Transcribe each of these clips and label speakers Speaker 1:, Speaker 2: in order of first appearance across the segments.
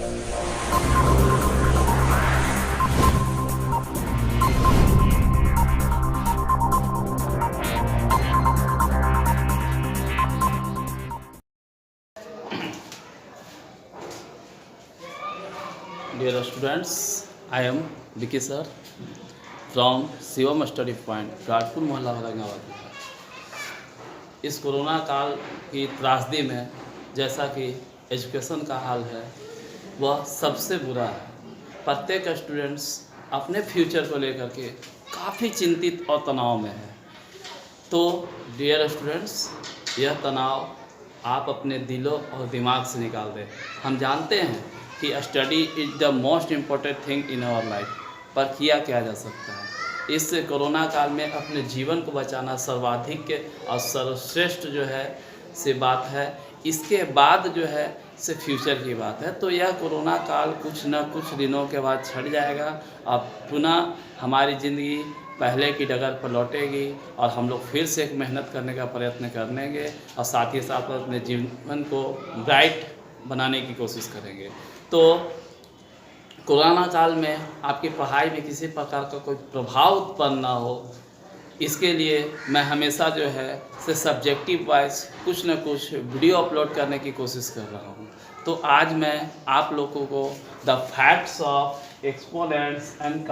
Speaker 1: Dear students, I am Vicky sir from Shivam study point, Ghatpur मोहल्ला औरंगाबाद। इस corona काल की त्रासदी में जैसा कि एजुकेशन का हाल है वह सबसे बुरा है। प्रत्येक स्टूडेंट्स अपने फ्यूचर को लेकर के काफ़ी चिंतित और तनाव में है। तो डियर स्टूडेंट्स, यह तनाव आप अपने दिलों और दिमाग से निकाल दें। हम जानते हैं कि study is the most important thing in our life, पर किया क्या जा सकता है। इस कोरोना काल में अपने जीवन को बचाना सर्वाधिक और सर्वश्रेष्ठ जो है से बात है। इसके बाद जो है से फ्यूचर की बात है। तो यह कोरोना काल कुछ न कुछ दिनों के बाद छट जाएगा और पुनः हमारी ज़िंदगी पहले की डगर पर लौटेगी और हम लोग फिर से एक मेहनत करने का प्रयत्न करेंगे और साथ ही साथ अपने जीवन को ब्राइट बनाने की कोशिश करेंगे। तो कोरोना काल में आपकी पढ़ाई में किसी प्रकार का कोई प्रभाव उत्पन्न ना हो, इसके लिए मैं हमेशा जो है से सब्जेक्टिव वाइज कुछ न कुछ वीडियो अपलोड करने की कोशिश कर रहा हूँ। तो आज मैं आप लोगों को the facts of exponents and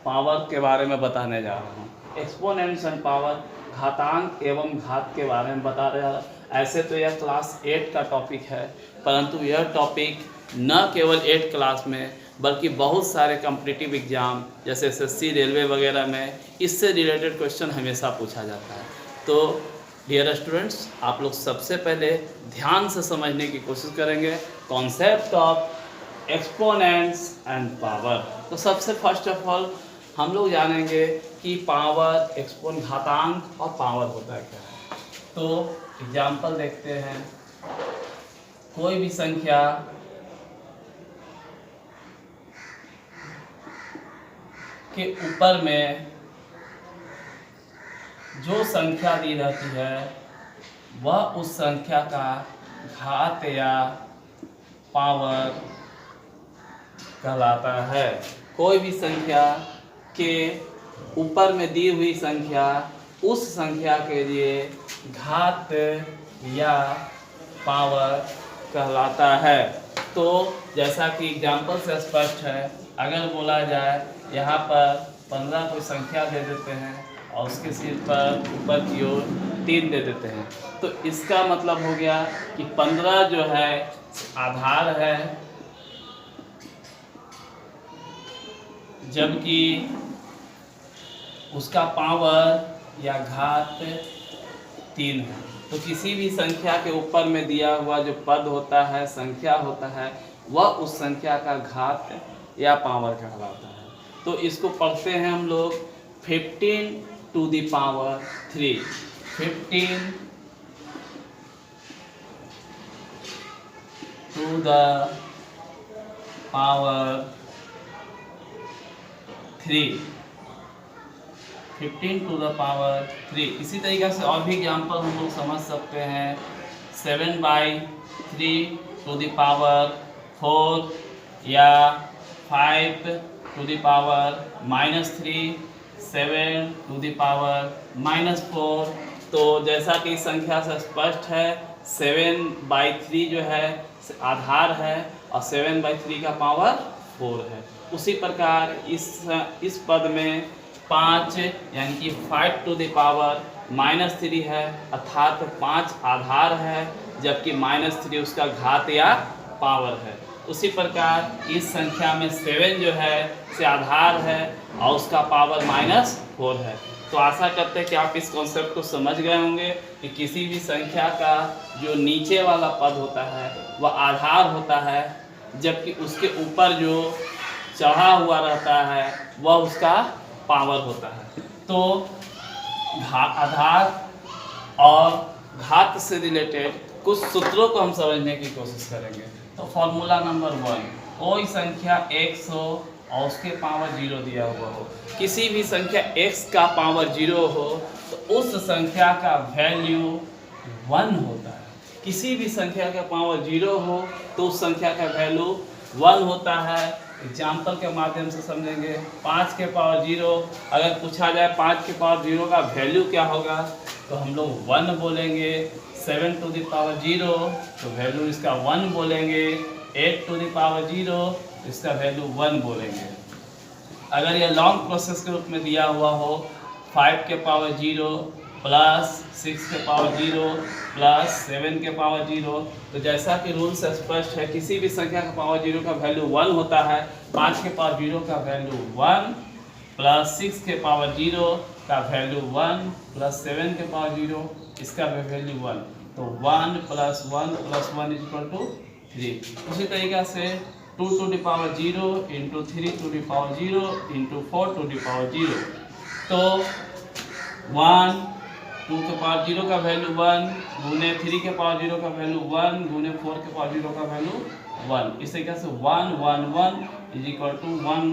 Speaker 1: power के बारे में बताने जा रहा हूँ। एक्सपोनेंट्स एंड पावर, घातांक एवं घात के बारे में बता रहा हूँ। ऐसे तो यह क्लास 8 का टॉपिक है, परंतु यह टॉपिक न केवल 8 क्लास में बल्कि बहुत सारे कॉम्पिटिटिव एग्ज़ाम जैसे एसएससी, रेलवे वगैरह में इससे रिलेटेड क्वेश्चन हमेशा पूछा जाता है। तो डियर स्टूडेंट्स, आप लोग सबसे पहले ध्यान से समझने की कोशिश करेंगे concept of exponents and power. तो सबसे फर्स्ट ऑफ ऑल हम लोग जानेंगे कि पावर, एक्सपोन, घातांक और पावर होता है क्या है। तो एग्जाम्पल देखते हैं। कोई भी संख्या के ऊपर में जो संख्या दी रहती है वह उस संख्या का घात या पावर कहलाता है। कोई भी संख्या के ऊपर में दी हुई संख्या उस संख्या के लिए घात या पावर कहलाता है। तो जैसा कि एग्जाम्पल से स्पष्ट है, अगर बोला जाए यहाँ पर 15 कोई संख्या दे देते हैं और उसके सिर पर ऊपर की ओर 3 दे देते हैं, तो इसका मतलब हो गया कि 15 जो है आधार है, जबकि उसका पावर या घात 3 है। तो किसी भी संख्या के ऊपर में दिया हुआ जो पद होता है, संख्या होता है, वह उस संख्या का घात या पावर कहलाता है। तो इसको पढ़ते हैं हम लोग 15 to the power 3। 15 to the power 3। 15 to the power 3। इसी तरीके से और भी एग्जाम्पल हम लोग समझ सकते हैं। 7/3 to the power 4 या 5 to the power -3, 7 to the power -4। तो जैसा कि संख्या से स्पष्ट है, 7/3 जो है आधार है और 7/3 का पावर 4 है। उसी प्रकार इस पद में 5 यानी कि 5 to the power -3 है, अर्थात 5 आधार है, जबकि -3 उसका घात या पावर है। उसी प्रकार इस संख्या में 7 जो है से आधार है और उसका पावर -4 है। तो आशा करते हैं कि आप इस कॉन्सेप्ट को समझ गए होंगे कि किसी भी संख्या का जो नीचे वाला पद होता है वह आधार होता है, जबकि उसके ऊपर जो चढ़ा हुआ रहता है वह उसका पावर होता है। तो आधार और घात से रिलेटेड कुछ सूत्रों को हम समझने की कोशिश करेंगे। तो फॉर्मूला नंबर 1, कोई संख्या x हो और उसके पावर 0 दिया हुआ हो। किसी भी संख्या x का पावर 0 हो तो उस संख्या का वैल्यू 1 होता है। किसी भी संख्या का पावर 0 हो तो उस संख्या का वैल्यू 1 होता है। एग्जाम्पल के माध्यम से समझेंगे। 5 के पावर 0, अगर पूछा जाए 5 के पावर 0 का वैल्यू क्या होगा तो हम लोग 1 बोलेंगे। 7 टू द पावर 0 तो वैल्यू इसका 1 बोलेंगे। 8 टू द पावर 0 इसका वैल्यू 1 बोलेंगे। अगर यह लॉन्ग प्रोसेस के रूप में दिया हुआ हो 5 के पावर 0 प्लस 6 के पावर 0 प्लस 7 के पावर 0, तो जैसा कि रूल से स्पष्ट है किसी भी संख्या का पावर 0 का वैल्यू 1 होता है। 5 के पावर 0 का वैल्यू 1 प्लस 6 के पावर 0 का वैल्यू 1 प्लस 7 के पावर 0 इसका वैल्यू 1, तो 1 plus 1 plus 1 is equal to 3। उसी तरीक़े से 2 to the power 0 into 3 to the power 0 into 4 to the power 0, तो 1 2 के पावर 0 का वैल्यू 1 गुने 3 के पावर 0 का वैल्यू 1 गुने 4 के पावर 0 का वैल्यू 1। इस तरीके से 1 1 1 is equal to 1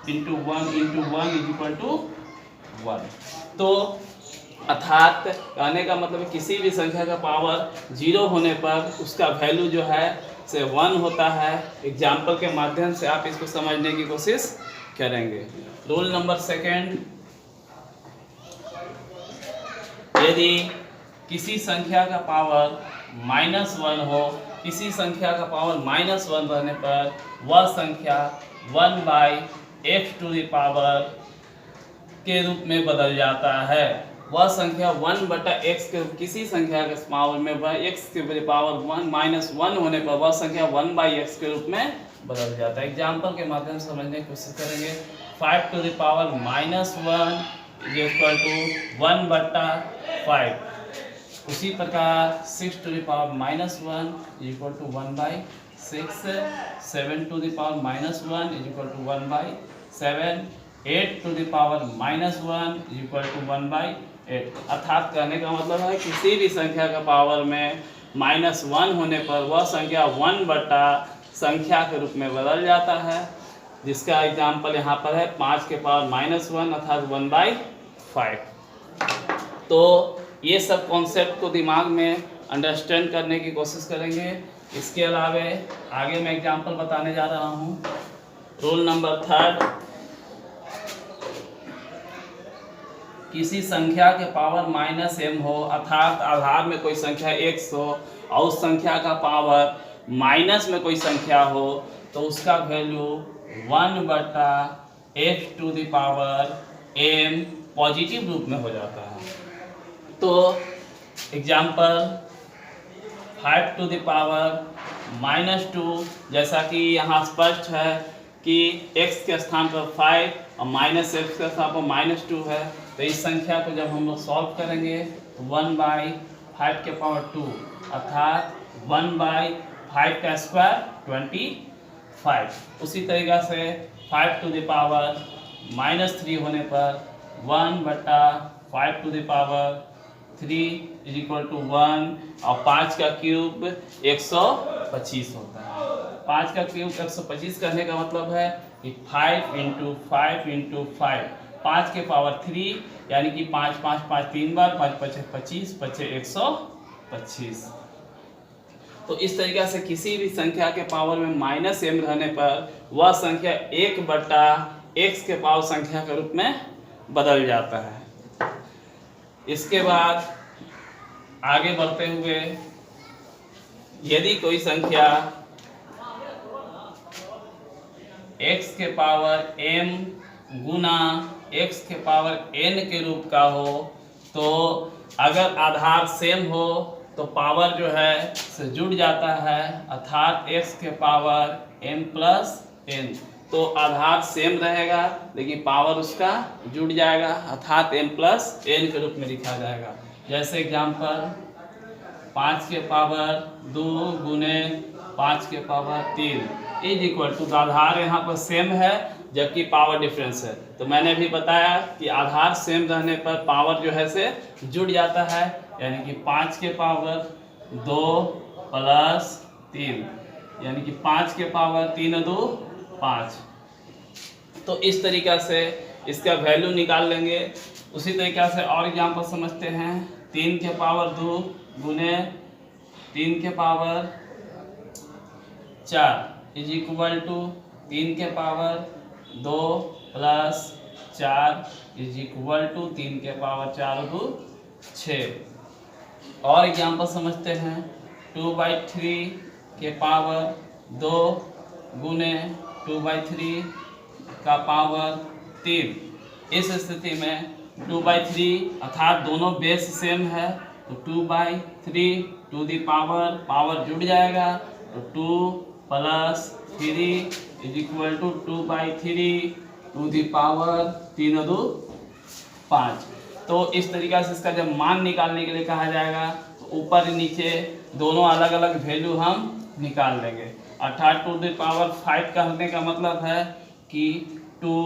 Speaker 1: into 1 into 1 is equal to 1। तो अर्थात कहने का मतलब किसी भी संख्या का पावर 0 होने पर उसका वैल्यू जो है से 1 होता है। एग्जाम्पल के माध्यम से आप इसको समझने की कोशिश करेंगे। रूल नंबर 2, यदि किसी संख्या का पावर -1 हो, किसी संख्या का पावर -1 रहने पर वह संख्या 1/x टू द पावर के रूप में बदल जाता है। वह संख्या 1/x के किसी संख्या के पावर में x के पावर 1 होने पर वह संख्या 1/x के रूप में बदल जाता है। एग्जाम्पल के माध्यम से समझने की कोशिश करेंगे। 5 to the power -1 is equal to 1/5। उसी प्रकार 6 to the power -1 is equal to 1/6। 7 to the power -1 is equal to 1/7। 8 to the power -1 is equal to 1/8। अर्थात कहने का मतलब है किसी भी संख्या का पावर में -1 होने पर वह संख्या 1 बटा संख्या के रूप में बदल जाता है, जिसका एग्जाम्पल यहाँ पर है 5 के पावर -1 अर्थात 1/5। तो ये सब कॉन्सेप्ट को दिमाग में अंडरस्टैंड करने की कोशिश करेंगे। इसके अलावे आगे मैं एग्जाम्पल बताने जा रहा हूँ। रूल नंबर 3, किसी संख्या के पावर -m हो अर्थात आधार में कोई संख्या x हो और उस संख्या का पावर माइनस में कोई संख्या हो तो उसका value 1/x to the power m positive रूप में हो जाता है। तो एग्जाम्पल 5 टू द पावर -2, जैसा कि यहाँ स्पष्ट है कि x के स्थान पर 5 और -x के स्थान पर -2 है, तो इस संख्या को जब हम लोग सॉल्व करेंगे तो 1/5 के पावर 2 अर्थात 1/5 का स्क्वायर 25। उसी तरीक़ा से 5 टू द पावर -3 होने पर 1/5 to the power 3 is equal to 1 और 5 का क्यूब 125 होता है। 5 का क्यूब 125 करने का मतलब है कि 5 इंटू 5 इंटू 5, 5 के पावर 3 यानी कि 5 5 5 3 बार, 5 5 25, 5 125। तो इस तरीक़े से किसी भी संख्या के पावर में -m रहने पर वह संख्या 1/x के पावर संख्या के रूप में बदल जाता है। इसके बाद आगे बढ़ते हुए यदि कोई संख्या x के पावर m गुना x के पावर n के रूप का हो, तो अगर आधार सेम हो तो पावर जो है से जुड़ जाता है अर्थात x के पावर m प्लस n, तो आधार सेम रहेगा लेकिन पावर उसका जुड़ जाएगा अर्थात m प्लस n के रूप में लिखा जाएगा। जैसे एग्जाम्पल 5 के पावर 2 गुने 5 के पावर 3 इज इक्वल टू, आधार यहाँ पर सेम है जबकि पावर डिफरेंस है। तो मैंने भी बताया कि आधार सेम रहने पर पावर जो है से जुड़ जाता है, यानी कि 5 के पावर 2 प्लस 3 यानी कि 5 के पावर 3 2 5। तो इस तरीक़ा से इसका वैल्यू निकाल लेंगे। उसी तरीक़ा से और एग्जाम्पल समझते हैं। 3 के पावर 2 गुने 3 के पावर 4 इज इक्वल टू 3 के power 2 plus 4 is equal to 3 के पावर 4 2 6। और एग्जाम्पल समझते हैं। 2/3 के पावर 2 गुने 2/3 का पावर 3। इस स्थिति में 2/3 अर्थात दोनों बेस सेम है तो 2/3 टू दी पावर जुड़ जाएगा तो 2 plus 3 is equal to 2/3 to the power 3 2 5। तो इस तरीक़ा से इसका जब मान निकालने के लिए कहा जाएगा तो ऊपर नीचे दोनों अलग अलग वैल्यू हम निकाल लेंगे। अर्थात 2 दी पावर 5 कहने का मतलब है कि 2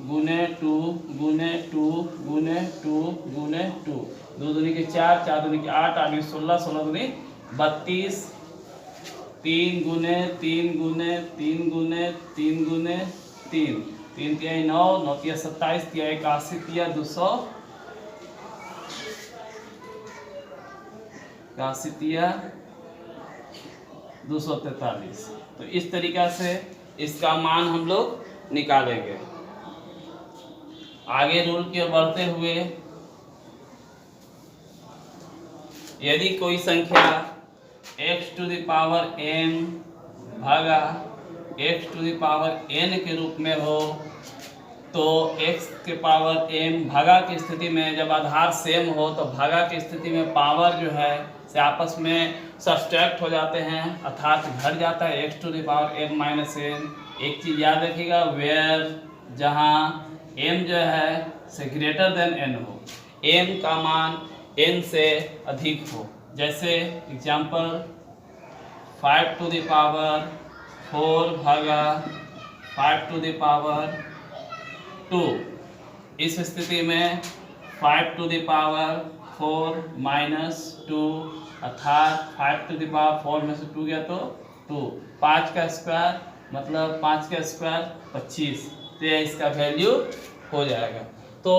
Speaker 1: गुने 2 गुने 2 गुने 2 गुने 2, 2 दूनी के 4, 4 दूनी के 8, 8 दूनी 16, 16 दूनी 32, 3 गुने 3 गुने 3 गुने 3 गुने 3, 3 तिया 9, 9 तिया 27, तिया 81, तिया 200, 81 तिया 243। तो इस तरीक़ा से इसका मान हम लोग निकालेंगे। आगे रूल की ओर बढ़ते हुए, यदि कोई संख्या x to the power m भागा x to the power n के रूप में हो तो x के पावर m भागा की स्थिति में जब आधार सेम हो तो भागा की स्थिति में पावर जो है से आपस में सब्सट्रैक्ट हो जाते हैं अर्थात घट जाता है x to the power m minus n। एक चीज़ याद रखिएगा, वेयर जहाँ m जो है से ग्रेटर देन n हो, m का मान n से अधिक हो। जैसे एग्जाम्पल 5 टू द पावर 4 भागा 5 टू द पावर 2। इस स्थिति में 5 टू द पावर 4 माइनस 2 अर्थात 5 टू द पावर 4 में से 2 गया तो 2, 5 का स्क्वायर मतलब 5 का स्क्वायर 25, तो इसका वैल्यू हो जाएगा। तो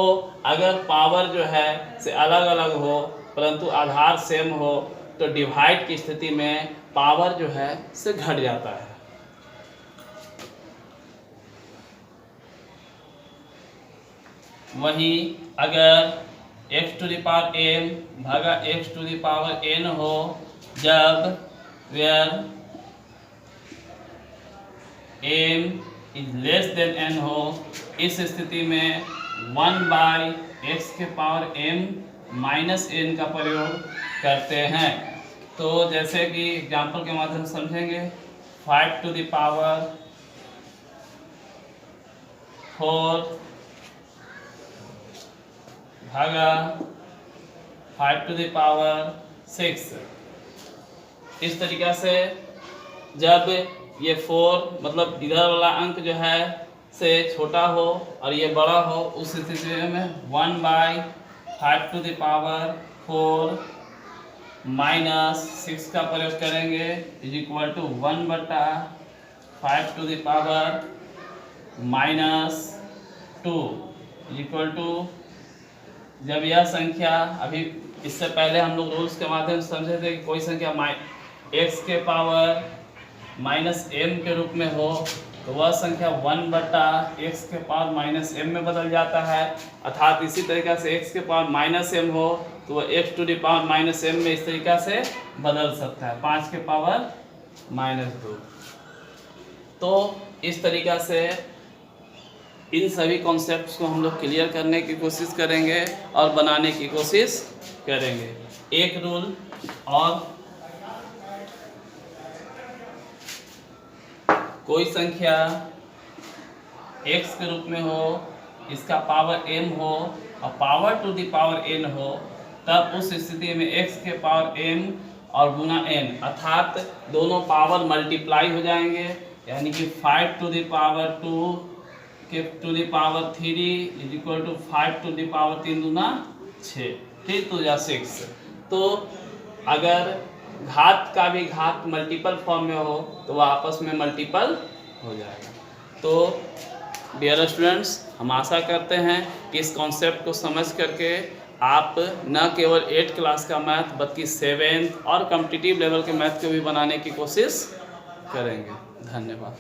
Speaker 1: अगर पावर जो है से अलग अलग हो परंतु आधार सेम हो तो डिवाइड की स्थिति में पावर जो है से घट जाता है। वहीं अगर x to the power m भागा x to the power n हो जब where m is less than n हो, इस स्थिति में 1/x के पावर m माइनस n का प्रयोग करते हैं। तो जैसे कि एग्जाम्पल के माध्यम से समझेंगे, 5 टू द पावर 4 भागा 5 टू द पावर 6। इस तरीक़ा से जब ये 4 मतलब इधर वाला अंक जो है से छोटा हो और ये बड़ा हो उस स्थिति में 1/5 टू द पावर 4 माइनस 6 का प्रयोग करेंगे is equal to 1/5 to the power minus 2 is equal to, जब यह संख्या अभी इससे पहले हम लोग रूल्स के माध्यम से समझे थे कि कोई संख्या x के पावर माइनस m के रूप में हो तो वह संख्या 1/x के पावर माइनस m में बदल जाता है। अर्थात इसी तरीक़ा से x के पावर माइनस m हो तो वह x to the power minus m में इस तरीक़ा से बदल सकता है, 5 के पावर माइनस 2। तो इस तरीक़ा से इन सभी कॉन्सेप्ट्स को हम लोग क्लियर करने की कोशिश करेंगे और बनाने की कोशिश करेंगे। एक रूल और, कोई संख्या x के रूप में हो, इसका पावर m हो और power to the power n हो, तब उस स्थिति में x के पावर m और गुना n अर्थात दोनों पावर मल्टीप्लाई हो जाएंगे, यानी कि 5 टू द पावर 2 के to the power 3 is equal to 5 to the power 3 दूना 6, फिर तो जा 6। तो अगर घात का भी घात मल्टीपल फॉर्म में हो तो वह आपस में मल्टीपल हो जाएगा। तो डियर स्टूडेंट्स, हम आशा करते हैं कि इस कॉन्सेप्ट को समझ करके आप न केवल 8th क्लास का मैथ बल्कि 7th और कॉम्पिटिटिव लेवल के मैथ को भी बनाने की कोशिश करेंगे। धन्यवाद।